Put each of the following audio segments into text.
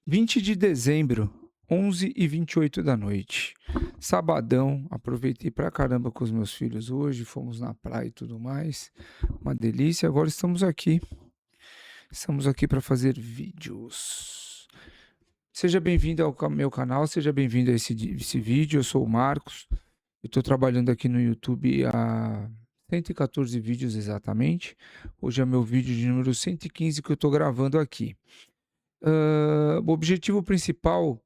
20 de dezembro, 11h28 da noite. Sabadão, aproveitei pra caramba com os meus filhos hoje, fomos na praia e tudo mais. Uma delícia. Agora estamos aqui. Estamos aqui para fazer vídeos. Seja bem-vindo ao meu canal, seja bem-vindo a esse vídeo. Eu sou o Marcos. Eu estou trabalhando aqui no YouTube há 114 vídeos exatamente. Hoje é meu vídeo de número 115 que eu estou gravando aqui. O objetivo principal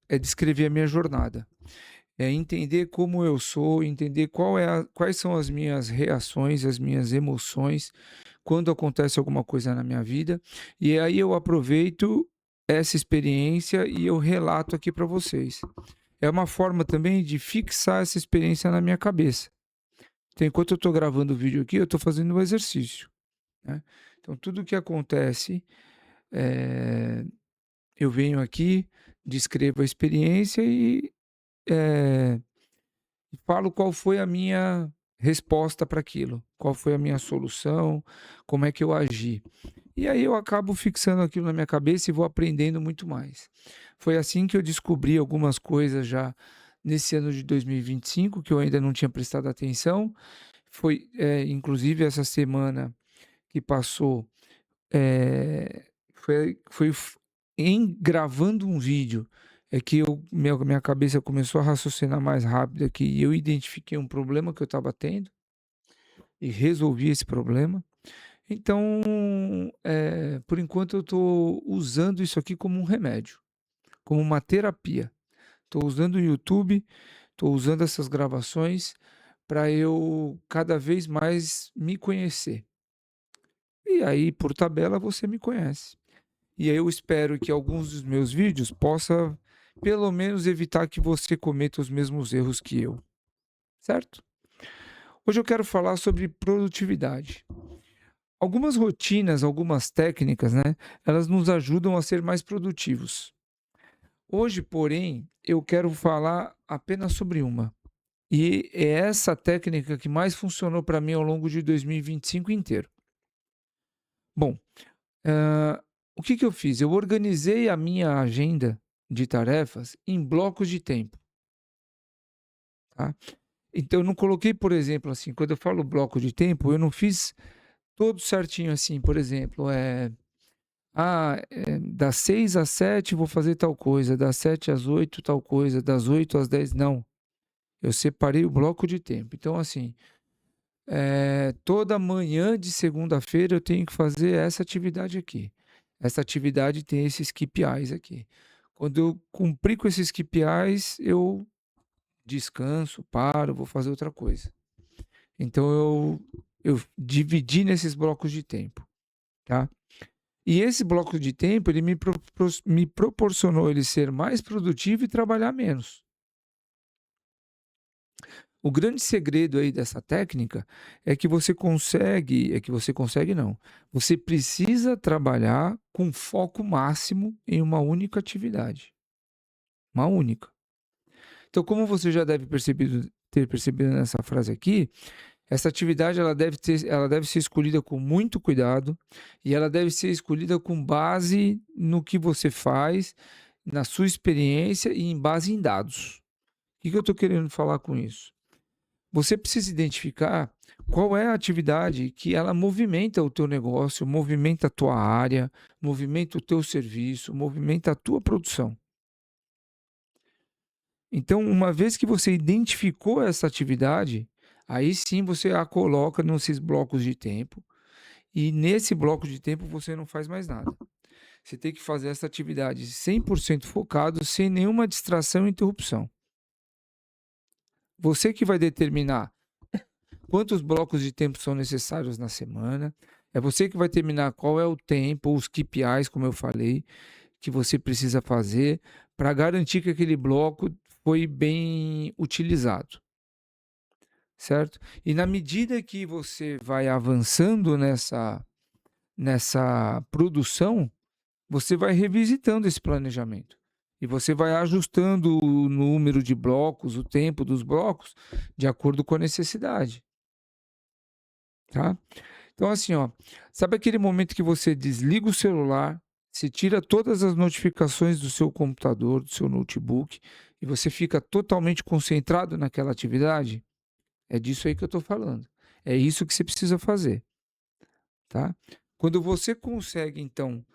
é descrever a minha jornada. É entender como eu sou, entender quais são as minhas reações, as minhas emoções quando acontece alguma coisa na minha vida. E aí eu aproveito essa experiência e eu relato aqui para vocês. É uma forma também de fixar essa experiência na minha cabeça. Então, enquanto eu estou gravando o vídeo aqui, eu estou fazendo um exercício, né? Então, tudo que acontece, eh, eu venho aqui, descrevo a experiência eh, e falo qual foi a minha resposta para aquilo, qual foi a minha solução, como é que eu agi. E aí eu acabo fixando aquilo na minha cabeça e vou aprendendo muito mais. Foi assim que eu descobri algumas coisas já nesse ano de 2025 que eu ainda não tinha prestado atenção. Foi, inclusive essa semana que passou, foi em gravando um vídeo, é que minha cabeça começou a raciocinar mais rápido aqui e eu identifiquei um problema que eu estava tendo e resolvi esse problema. Então, por enquanto eu estou usando isso aqui como um remédio, como uma terapia. Estou usando o YouTube, estou usando essas gravações para eu cada vez mais me conhecer. E aí, por tabela, você me conhece. E aí eu espero que alguns dos meus vídeos possa, pelo menos, evitar que você cometa os mesmos erros que eu, certo? Hoje eu quero falar sobre produtividade. Algumas rotinas, algumas técnicas, né, elas nos ajudam a ser mais produtivos. Hoje, porém, eu quero falar apenas sobre uma. E é essa técnica que mais funcionou para mim ao longo de 2025 inteiro. Bom, o que que eu fiz? Eu organizei a minha agenda de tarefas em blocos de tempo, tá? Então eu não coloquei, por exemplo, assim, quando eu falo bloco de tempo, eu não fiz todo certinho assim, por exemplo, das 6 às 7 vou fazer tal coisa, das 7 às 8 tal coisa, das 8 às 10 não. Eu separei o bloco de tempo. Então, assim, toda manhã de segunda-feira eu tenho que fazer essa atividade aqui. Essa atividade tem esses KPIs aqui. Quando eu cumprir com esses KPIs, eu descanso, paro, vou fazer outra coisa. Então eu dividi nesses blocos de tempo, tá? E esse bloco de tempo, ele me proporcionou ele ser mais produtivo e trabalhar menos. O grande segredo aí dessa técnica é que você consegue não, você precisa trabalhar com foco máximo em uma única atividade, uma única. Então, como você já deve ter percebido nessa frase aqui, essa atividade ela deve ser escolhida com muito cuidado e ela deve ser escolhida com base no que você faz, na sua experiência e em base em dados. O que que eu estou querendo falar com isso? Você precisa identificar qual é a atividade que ela movimenta o teu negócio, movimenta a tua área, movimenta o teu serviço, movimenta a tua produção. Então, uma vez que você identificou essa atividade, aí sim você a coloca nesses blocos de tempo e nesse bloco de tempo você não faz mais nada. Você tem que fazer essa atividade 100% focado, sem nenhuma distração e interrupção. Você que vai determinar quantos blocos de tempo são necessários na semana. É você que vai determinar qual é o tempo, os KPIs, como eu falei, que você precisa fazer para garantir que aquele bloco foi bem utilizado, certo? E na medida que você vai avançando nessa produção, você vai revisitando esse planejamento. E você vai ajustando o número de blocos, o tempo dos blocos, de acordo com a necessidade, tá? Então, assim, ó, sabe aquele momento que você desliga o celular, Você tira todas as notificações do seu computador, do seu notebook, e você fica totalmente concentrado naquela atividade. É disso aí que eu estou falando. É isso que você precisa fazer, tá? Quando você consegue, então,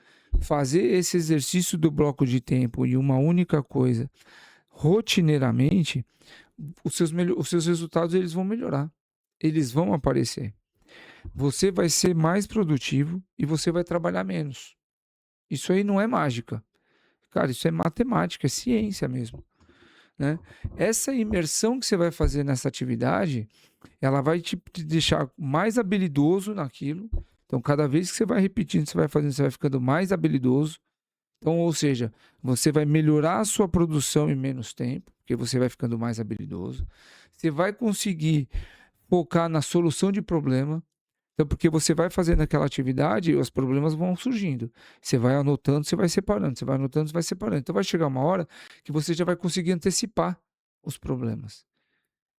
fazer esse exercício do bloco de tempo em uma única coisa, rotineiramente, os seus resultados eles vão melhorar. Eles vão aparecer. Você vai ser mais produtivo e você vai trabalhar menos. Isso aí não é mágica. Cara, isso é matemática, é ciência mesmo, né? Essa imersão que você vai fazer nessa atividade, ela vai te deixar mais habilidoso naquilo. Então, cada vez que você vai repetindo, você vai fazendo, você vai ficando mais habilidoso. Então, ou seja, você vai melhorar a sua produção em menos tempo, porque você vai ficando mais habilidoso. Você vai conseguir focar na solução de problema. Então, porque você vai fazendo aquela atividade, os problemas vão surgindo. Você vai anotando, você vai separando, você vai anotando, você vai separando. Então, vai chegar uma hora que você já vai conseguir antecipar os problemas.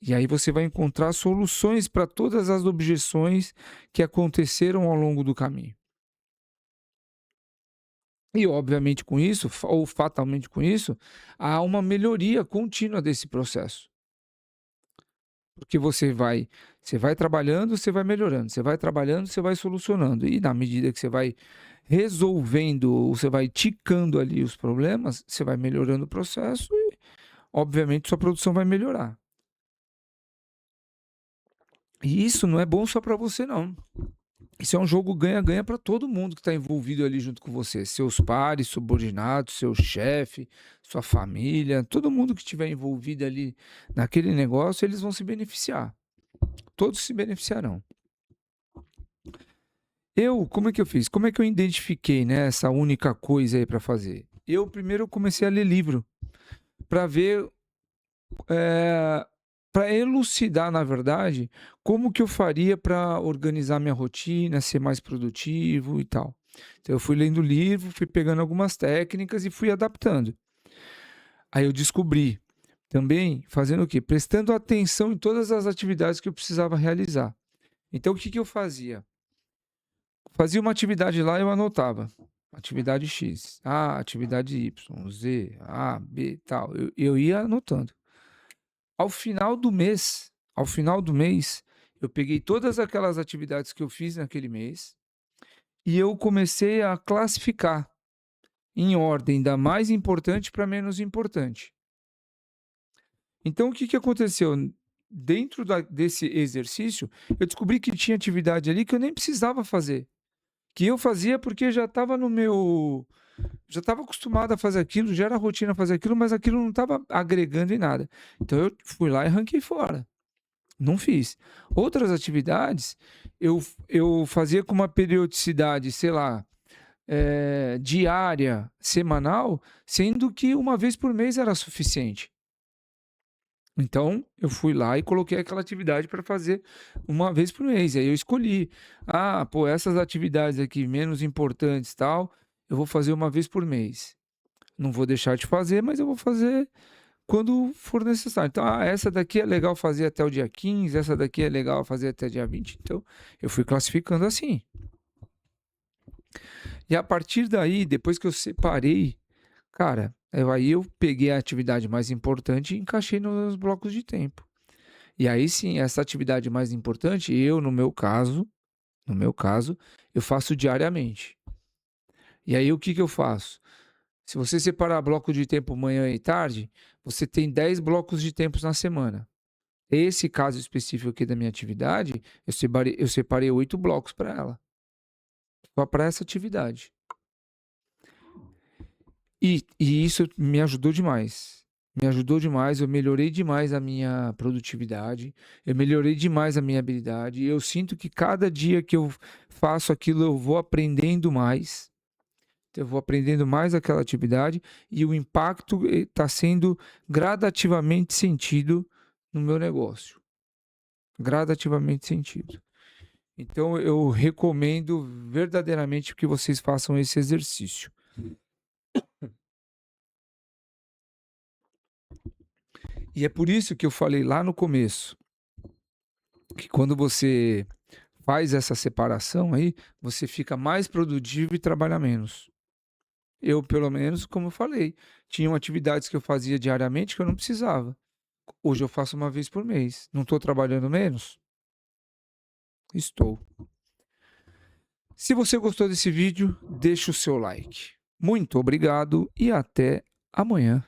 E aí você vai encontrar soluções para todas as objeções que aconteceram ao longo do caminho. E, obviamente, com isso, ou fatalmente com isso, há uma melhoria contínua desse processo. Porque você vai trabalhando, você vai melhorando, você vai trabalhando, você vai solucionando. E na medida que você vai resolvendo, você vai ticando ali os problemas, você vai melhorando o processo e, obviamente, sua produção vai melhorar. E isso não é bom só para você, não. Isso é um jogo ganha-ganha para todo mundo que está envolvido ali junto com você. Seus pares, subordinados, seu chefe, sua família, todo mundo que estiver envolvido ali naquele negócio, eles vão se beneficiar. Todos se beneficiarão. Como é que eu fiz? Como é que eu identifiquei, né, essa única coisa aí para fazer? Eu primeiro comecei a ler livro para ver, para elucidar, na verdade, como que eu faria para organizar minha rotina, ser mais produtivo e tal. Então eu fui lendo livro, fui pegando algumas técnicas e fui adaptando. Aí eu descobri também fazendo o quê? Prestando atenção em todas as atividades que eu precisava realizar. Então o que que eu fazia? Fazia uma atividade lá, eu anotava. Atividade X, atividade Y, Z, A, B, tal. Eu ia anotando. Ao final do mês, eu peguei todas aquelas atividades que eu fiz naquele mês e eu comecei a classificar em ordem da mais importante para menos importante. Então, o que que aconteceu? Dentro desse exercício, eu descobri que tinha atividade ali que eu nem precisava fazer. Que eu fazia porque já estava no meu. Já estava acostumado a fazer aquilo, já era rotina fazer aquilo, mas aquilo não estava agregando em nada. Então eu fui lá e ranquei fora. Não fiz. Outras atividades eu fazia com uma periodicidade, sei lá, diária, semanal, sendo que uma vez por mês era suficiente. Então, eu fui lá e coloquei aquela atividade para fazer uma vez por mês. Aí eu escolhi, pô, essas atividades aqui menos importantes, tal, eu vou fazer uma vez por mês. Não vou deixar de fazer, mas eu vou fazer quando for necessário. Então, essa daqui é legal fazer até o dia 15, essa daqui é legal fazer até dia 20. Então, eu fui classificando assim. E a partir daí, depois que eu separei, cara, aí eu peguei a atividade mais importante e encaixei nos blocos de tempo. E aí sim, essa atividade mais importante, no meu caso, eu faço diariamente. E aí o que que eu faço? Se você separar bloco de tempo manhã e tarde, você tem 10 blocos de tempos na semana. Esse caso específico aqui da minha atividade, eu separei 8 blocos para ela. Só para essa atividade. E isso me ajudou demais. Me ajudou demais, eu melhorei demais a minha produtividade, eu melhorei demais a minha habilidade. Eu sinto que cada dia que eu faço aquilo, eu vou aprendendo mais. Eu vou aprendendo mais aquela atividade e o impacto está sendo gradativamente sentido no meu negócio. Gradativamente sentido. Então eu recomendo verdadeiramente que vocês façam esse exercício. E é por isso que eu falei lá no começo, que quando você faz essa separação aí, você fica mais produtivo e trabalha menos. Eu, pelo menos, como eu falei, tinham atividades que eu fazia diariamente que eu não precisava. Hoje eu faço uma vez por mês. Não estou trabalhando menos? Estou. Se você gostou desse vídeo, deixa o seu like. Muito obrigado e até amanhã.